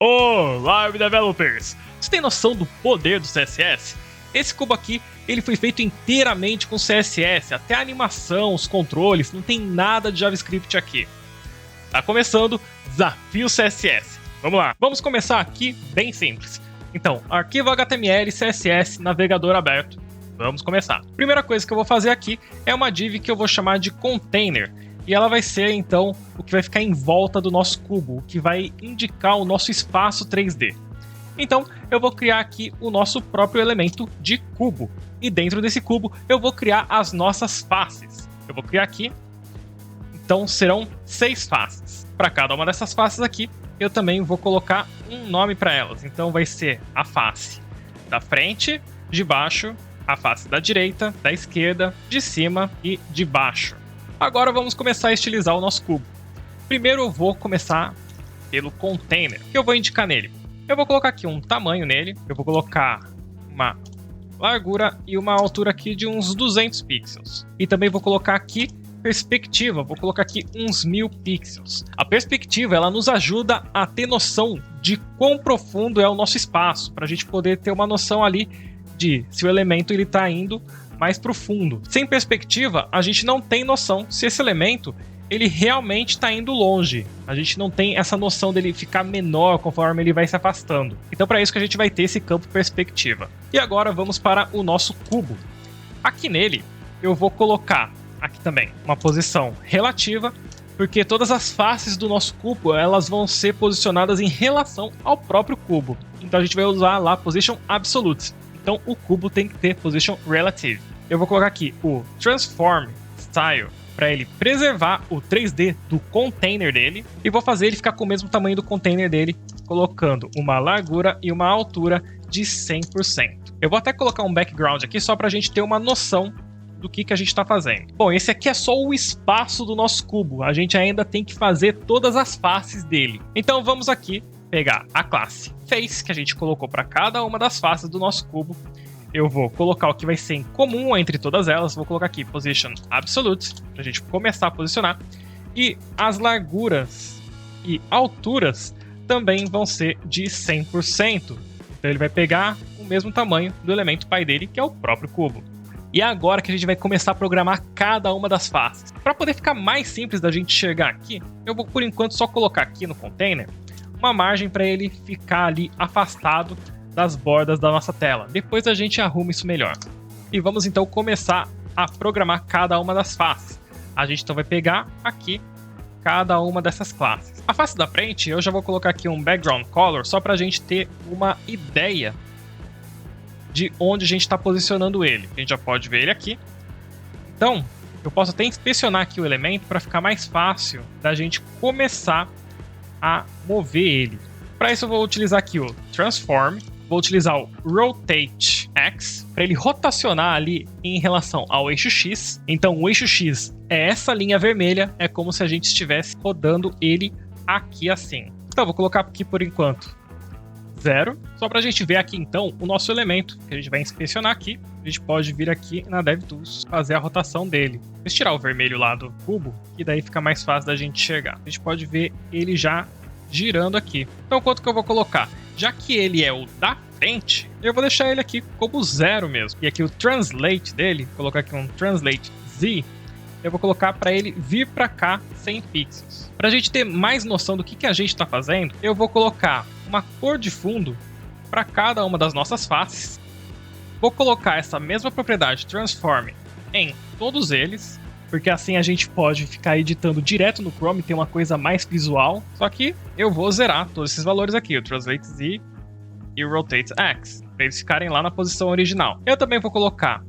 Olá, web developers! Você tem noção do poder do CSS? Esse cubo aqui, ele foi feito inteiramente com CSS, até a animação, os controles, não tem nada de JavaScript aqui. Tá começando Desafio CSS. Vamos lá, vamos começar aqui bem simples. Então, arquivo HTML, CSS, navegador aberto. Vamos começar. Primeira coisa que eu vou fazer aqui é uma div que eu vou chamar de container. E ela vai ser, então, o que vai ficar em volta do nosso cubo, o que vai indicar o nosso espaço 3D. Então, eu vou criar aqui o nosso próprio elemento de cubo. E dentro desse cubo, eu vou criar as nossas faces. Eu vou criar aqui, então serão 6 faces. Para cada uma dessas faces aqui, eu também vou colocar um nome para elas. Então, vai ser a face da frente, de baixo, a face da direita, da esquerda, de cima e de baixo. Agora vamos começar a estilizar o nosso cubo. Primeiro eu vou começar pelo container, que eu vou indicar nele. Eu vou colocar aqui um tamanho nele, eu vou colocar uma largura e uma altura aqui de uns 200 pixels. E também vou colocar aqui perspectiva, vou colocar aqui uns 1000 pixels. A perspectiva, ela nos ajuda a ter noção de quão profundo é o nosso espaço, para a gente poder ter uma noção ali de se o elemento ele está indo mais profundo. Sem perspectiva, a gente não tem noção se esse elemento ele realmente está indo longe. A gente não tem essa noção dele ficar menor conforme ele vai se afastando. Então, para isso que a gente vai ter esse campo perspectiva. E agora vamos para o nosso cubo. Aqui nele, eu vou colocar aqui também uma posição relativa, porque todas as faces do nosso cubo elas vão ser posicionadas em relação ao próprio cubo. Então, a gente vai usar lá Position Absolute. Então o cubo tem que ter Position Relative. Eu vou colocar aqui o Transform Style para ele preservar o 3D do container dele. E vou fazer ele ficar com o mesmo tamanho do container dele, colocando uma largura e uma altura de 100%. Eu vou até colocar um background aqui só para a gente ter uma noção do que a gente está fazendo. Bom, esse aqui é só o espaço do nosso cubo. A gente ainda tem que fazer todas as faces dele. Então vamos aqui pegar a classe Face, que a gente colocou para cada uma das faces do nosso cubo. Eu vou colocar o que vai ser em comum entre todas elas. Vou colocar aqui Position Absolute, para a gente começar a posicionar. E as larguras e alturas também vão ser de 100%. Então ele vai pegar o mesmo tamanho do elemento pai dele, que é o próprio cubo. E é agora que a gente vai começar a programar cada uma das faces. Para poder ficar mais simples da gente enxergar aqui, eu vou por enquanto só colocar aqui no container uma margem para ele ficar ali afastado das bordas da nossa tela. Depois a gente arruma isso melhor. E vamos então começar a programar cada uma das faces. A gente então vai pegar aqui cada uma dessas classes. A face da frente eu já vou colocar aqui um background color só para a gente ter uma ideia de onde a gente está posicionando ele. A gente já pode ver ele aqui. Então eu posso até inspecionar aqui o elemento para ficar mais fácil da gente começar a mover ele. Para isso eu vou utilizar aqui o Transform, vou utilizar o Rotate X para ele rotacionar ali em relação ao eixo X. Então o eixo X é essa linha vermelha, é como se a gente estivesse rodando ele aqui assim. Então eu vou colocar aqui por enquanto 0, só para a gente ver aqui então o nosso elemento, que a gente vai inspecionar aqui. A gente pode vir aqui na DevTools fazer a rotação dele. Vou tirar o vermelho lá do cubo, e daí fica mais fácil da gente enxergar. A gente pode ver ele já girando aqui. Então quanto que eu vou colocar? Já que ele é o da frente, eu vou deixar ele aqui como 0 mesmo. E aqui o Translate dele, vou colocar aqui um Translate Z, eu vou colocar para ele vir para cá 100 pixels. Para a gente ter mais noção do que a gente está fazendo, eu vou colocar uma cor de fundo para cada uma das nossas faces. Vou colocar essa mesma propriedade Transform em todos eles, porque assim a gente pode ficar editando direto no Chrome e ter uma coisa mais visual. Só que eu vou zerar todos esses valores aqui, o Translate Z e o Rotate X, para eles ficarem lá na posição original. Eu também vou colocar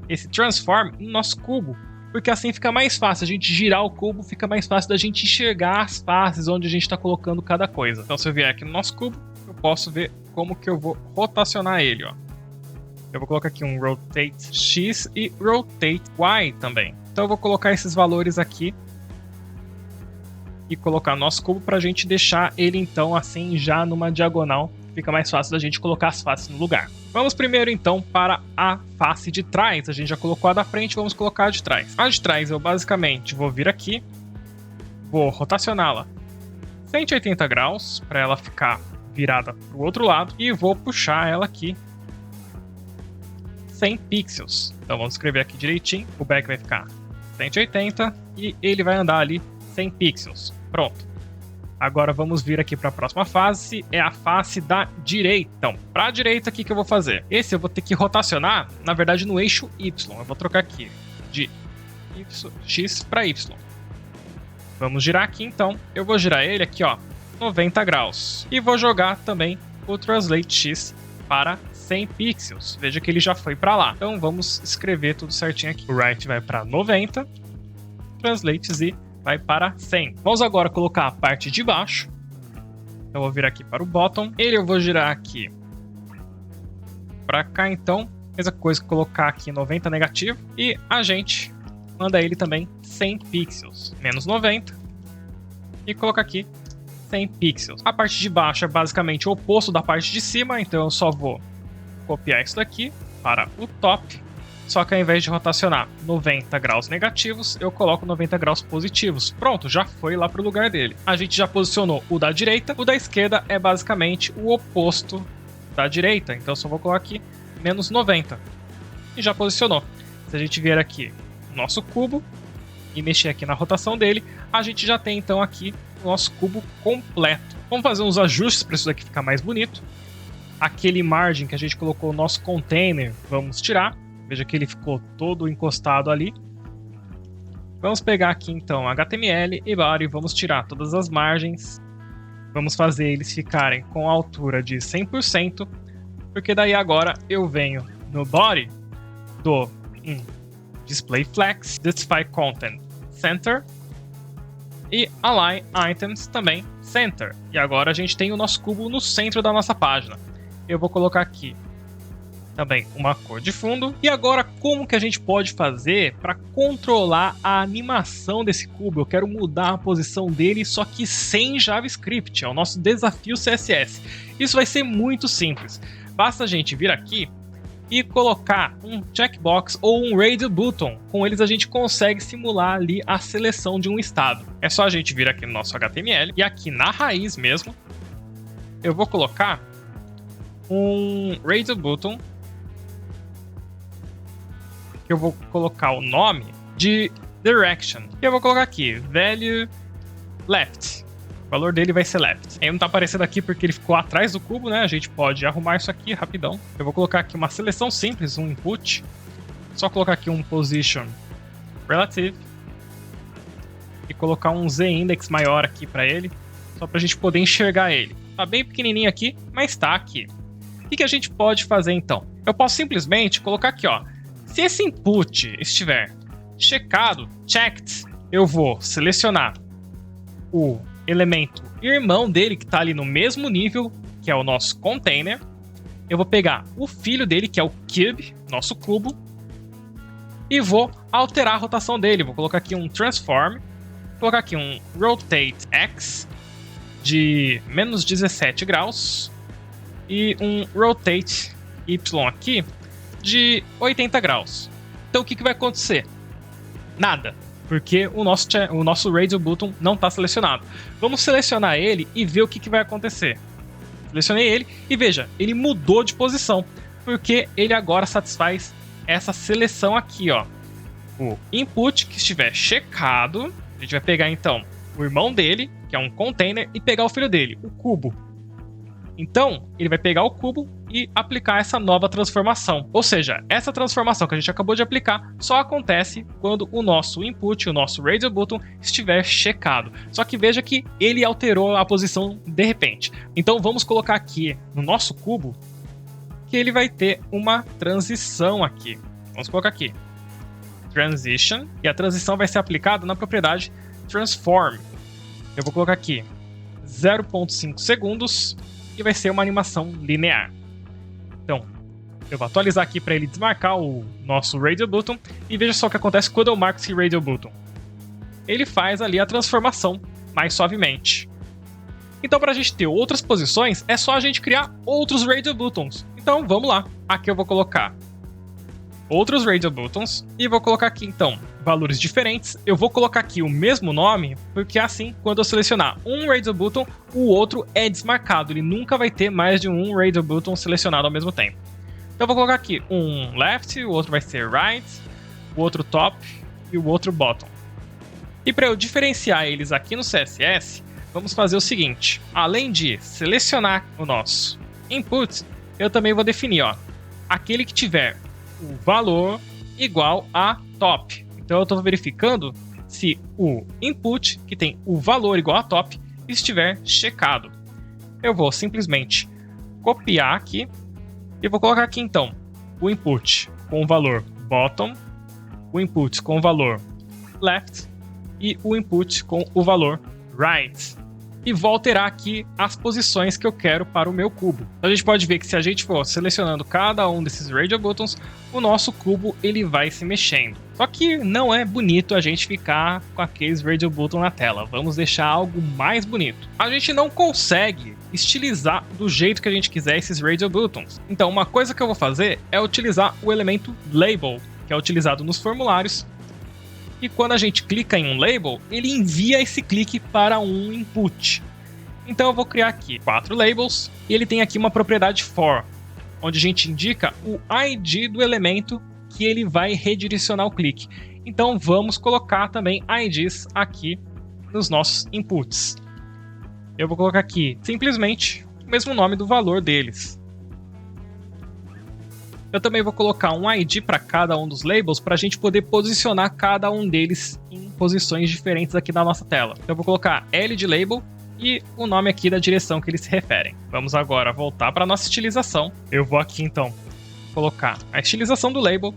esse Transform no nosso cubo, porque assim fica mais fácil, a gente girar o cubo, fica mais fácil da gente enxergar as faces onde a gente está colocando cada coisa. Então se eu vier aqui no nosso cubo, eu posso ver como que eu vou rotacionar ele, ó. Eu vou colocar aqui um Rotate X e Rotate Y também. Então eu vou colocar esses valores aqui e colocar no nosso cubo para a gente deixar ele então assim já numa diagonal. Fica mais fácil da gente colocar as faces no lugar. Vamos primeiro então para a face de trás. A gente já colocou a da frente, vamos colocar a de trás. A de trás eu basicamente vou vir aqui, vou rotacioná-la 180 graus para ela ficar virada para o outro lado e vou puxar ela aqui 100 pixels. Então vamos escrever aqui direitinho. O back vai ficar 180 e ele vai andar ali 100 pixels. Pronto. Agora vamos vir aqui para a próxima face, é a face da direita. Então, para a direita, o que eu vou fazer? Esse eu vou ter que rotacionar, na verdade, no eixo Y. Eu vou trocar aqui de X para Y. Vamos girar aqui, então. Eu vou girar ele aqui, ó, 90 graus. E vou jogar também o Translate X para 100 pixels. Veja que ele já foi para lá. Então, vamos escrever tudo certinho aqui. O Right vai para 90, Translate Z vai para 100. Vamos agora colocar a parte de baixo. Eu vou vir aqui para o bottom. Ele eu vou girar aqui para cá, então. Mesma coisa que colocar aqui 90 negativo. E a gente manda ele também 100 pixels. Menos 90. E colocar aqui 100 pixels. A parte de baixo é basicamente o oposto da parte de cima. Então eu só vou copiar isso daqui para o top. Só que ao invés de rotacionar 90 graus negativos, eu coloco 90 graus positivos. Pronto, já foi lá para o lugar dele. A gente já posicionou o da direita. O da esquerda é basicamente o oposto da direita. Então eu só vou colocar aqui menos 90. E já posicionou. Se a gente vier aqui no nosso cubo e mexer aqui na rotação dele, a gente já tem então aqui o nosso cubo completo. Vamos fazer uns ajustes para isso daqui ficar mais bonito. Aquele margem que a gente colocou no nosso container, vamos tirar. Veja que ele ficou todo encostado ali. Vamos pegar aqui então HTML e Body, vamos tirar todas as margens. Vamos fazer eles ficarem com a altura de 100%, porque daí agora eu venho no Body, dou Display Flex, Specify Content Center e Align Items também Center. E agora a gente tem o nosso cubo no centro da nossa página. Eu vou colocar aqui também uma cor de fundo. E agora, como que a gente pode fazer para controlar a animação desse cubo? Eu quero mudar a posição dele, só que sem JavaScript. É o nosso desafio CSS. Isso vai ser muito simples. Basta a gente vir aqui e colocar um checkbox ou um radio button. Com eles a gente consegue simular ali a seleção de um estado. É só a gente vir aqui no nosso HTML e aqui na raiz mesmo, eu vou colocar um radio button. Eu vou colocar o nome de direction. E eu vou colocar aqui, value left. O valor dele vai ser left. Ele não tá aparecendo aqui porque ele ficou atrás do cubo, né? A gente pode arrumar isso aqui rapidão. Eu vou colocar aqui uma seleção simples, um input. Só colocar aqui um position relative. E colocar um z-index maior aqui para ele. Só pra gente poder enxergar ele. Tá bem pequenininho aqui, mas tá aqui. O que a gente pode fazer então? Eu posso simplesmente colocar aqui, ó. Se esse input estiver checado, checked, eu vou selecionar o elemento irmão dele, que está ali no mesmo nível, que é o nosso container. Eu vou pegar o filho dele, que é o cube, nosso cubo, e vou alterar a rotação dele. Vou colocar aqui um transform, vou colocar aqui um rotate x de menos 17 graus e um rotate y aqui de 80 graus. Então o que vai acontecer? Nada, porque o nosso radio button não está selecionado. Vamos selecionar ele e ver o que vai acontecer. Selecionei ele e veja, ele mudou de posição, porque ele agora satisfaz essa seleção aqui, ó. O input que estiver checado, a gente vai pegar então o irmão dele, que é um container, e pegar o filho dele, o cubo. Então, ele vai pegar o cubo e aplicar essa nova transformação. Ou seja, essa transformação que a gente acabou de aplicar só acontece quando o nosso input, o nosso radio button, estiver checado. Só que veja que ele alterou a posição de repente. Então, vamos colocar aqui no nosso cubo que ele vai ter uma transição aqui. Vamos colocar aqui. Transition. E a transição vai ser aplicada na propriedade Transform. Eu vou colocar aqui 0,5 segundos. E vai ser uma animação linear. Então, eu vou atualizar aqui para ele desmarcar o nosso radio button. E veja só o que acontece quando eu marco esse radio button. Ele faz ali a transformação mais suavemente. Então, para a gente ter outras posições, é só a gente criar outros radio buttons. Então, vamos lá. Aqui eu vou colocar outros radio buttons. E vou colocar aqui, então, valores diferentes, eu vou colocar aqui o mesmo nome, porque assim, quando eu selecionar um Radio Button, o outro é desmarcado. Ele nunca vai ter mais de um Radio Button selecionado ao mesmo tempo. Então eu vou colocar aqui um Left, o outro vai ser Right, o outro Top e o outro Bottom. E para eu diferenciar eles aqui no CSS, vamos fazer o seguinte. Além de selecionar o nosso input, eu também vou definir, ó, aquele que tiver o valor igual a top. Então eu estou verificando se o input, que tem o valor igual a top, estiver checado. Eu vou simplesmente copiar aqui e vou colocar aqui então o input com o valor bottom, o input com o valor left e o input com o valor right. E vou alterar aqui as posições que eu quero para o meu cubo. Então a gente pode ver que se a gente for selecionando cada um desses Radio Buttons, o nosso cubo ele vai se mexendo. Só que não é bonito a gente ficar com aqueles Radio Button na tela. Vamos deixar algo mais bonito. A gente não consegue estilizar do jeito que a gente quiser esses Radio Buttons. Então uma coisa que eu vou fazer é utilizar o elemento Label, que é utilizado nos formulários. E quando a gente clica em um label, ele envia esse clique para um input. Então eu vou criar aqui 4 labels e ele tem aqui uma propriedade for, onde a gente indica o ID do elemento que ele vai redirecionar o clique. Então vamos colocar também IDs aqui nos nossos inputs. Eu vou colocar aqui simplesmente o mesmo nome do valor deles. Eu também vou colocar um ID para cada um dos labels para a gente poder posicionar cada um deles em posições diferentes aqui na nossa tela. Então eu vou colocar L de label e o nome aqui da direção que eles se referem. Vamos agora voltar para a nossa estilização. Eu vou aqui então colocar a estilização do label.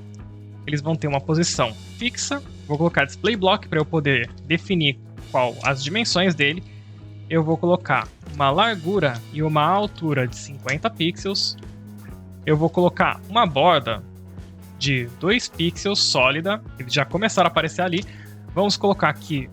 Eles vão ter uma posição fixa. Vou colocar display block para eu poder definir qual as dimensões dele. Eu vou colocar uma largura e uma altura de 50 pixels. Eu vou colocar uma borda de 2 pixels sólida. Eles já começaram a aparecer ali. Vamos colocar aqui,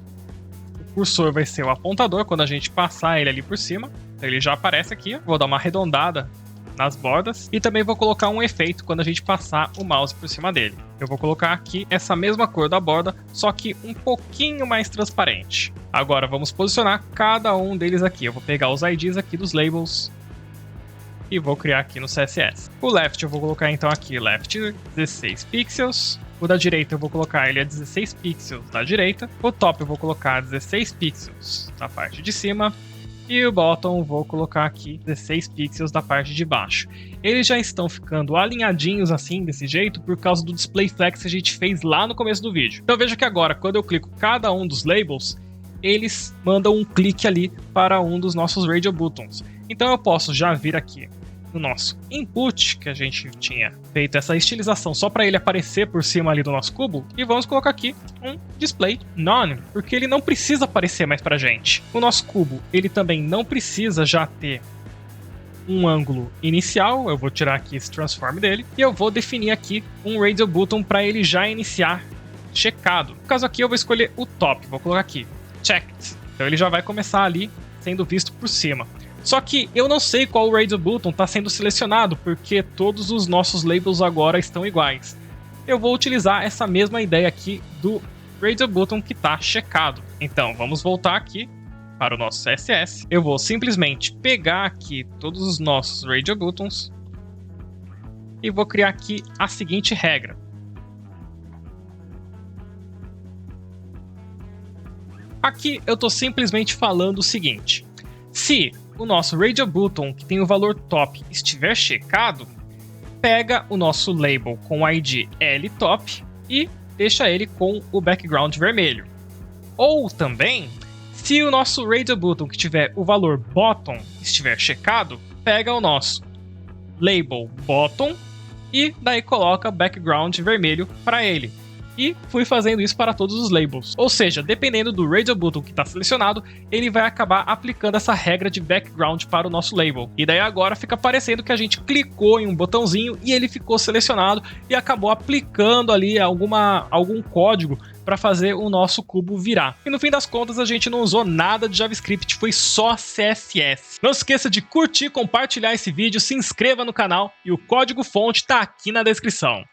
o cursor vai ser o apontador quando a gente passar ele ali por cima. Então ele já aparece aqui. Vou dar uma arredondada nas bordas. E também vou colocar um efeito quando a gente passar o mouse por cima dele. Eu vou colocar aqui essa mesma cor da borda, só que um pouquinho mais transparente. Agora vamos posicionar cada um deles aqui. Eu vou pegar os IDs aqui dos labels e vou criar aqui no CSS. O left eu vou colocar então aqui, left 16 pixels. O da direita eu vou colocar ele a 16 pixels da direita. O top eu vou colocar 16 pixels da parte de cima. E o bottom eu vou colocar aqui 16 pixels da parte de baixo. Eles já estão ficando alinhadinhos assim, desse jeito, por causa do display flex que a gente fez lá no começo do vídeo. Então veja que agora, quando eu clico cada um dos labels, eles mandam um clique ali para um dos nossos Radio Buttons. Então eu posso já vir aqui no nosso input, que a gente tinha feito essa estilização só para ele aparecer por cima ali do nosso cubo, e vamos colocar aqui um display none, porque ele não precisa aparecer mais pra gente. O nosso cubo, ele também não precisa já ter um ângulo inicial. Eu vou tirar aqui esse transform dele, e eu vou definir aqui um Radio Button para ele já iniciar checado. No caso aqui eu vou escolher o top, vou colocar aqui checked, então ele já vai começar ali sendo visto por cima. Só que eu não sei qual Radio Button está sendo selecionado, porque todos os nossos labels agora estão iguais. Eu vou utilizar essa mesma ideia aqui do Radio Button que está checado. Então vamos voltar aqui para o nosso CSS. Eu vou simplesmente pegar aqui todos os nossos Radio Buttons e vou criar aqui a seguinte regra. Aqui eu estou simplesmente falando o seguinte: se o nosso Radio Button, que tem o valor top, estiver checado, pega o nosso label com o ID LTOP e deixa ele com o background vermelho. Ou também, se o nosso Radio Button que tiver o valor bottom estiver checado, pega o nosso label bottom e daí coloca background vermelho para ele. E fui fazendo isso para todos os labels. Ou seja, dependendo do Radio Button que está selecionado, ele vai acabar aplicando essa regra de background para o nosso label. E daí agora fica parecendo que a gente clicou em um botãozinho e ele ficou selecionado e acabou aplicando ali algum código para fazer o nosso cubo virar. E no fim das contas a gente não usou nada de JavaScript, foi só CSS. Não se esqueça de curtir, compartilhar esse vídeo, se inscreva no canal e o código fonte está aqui na descrição.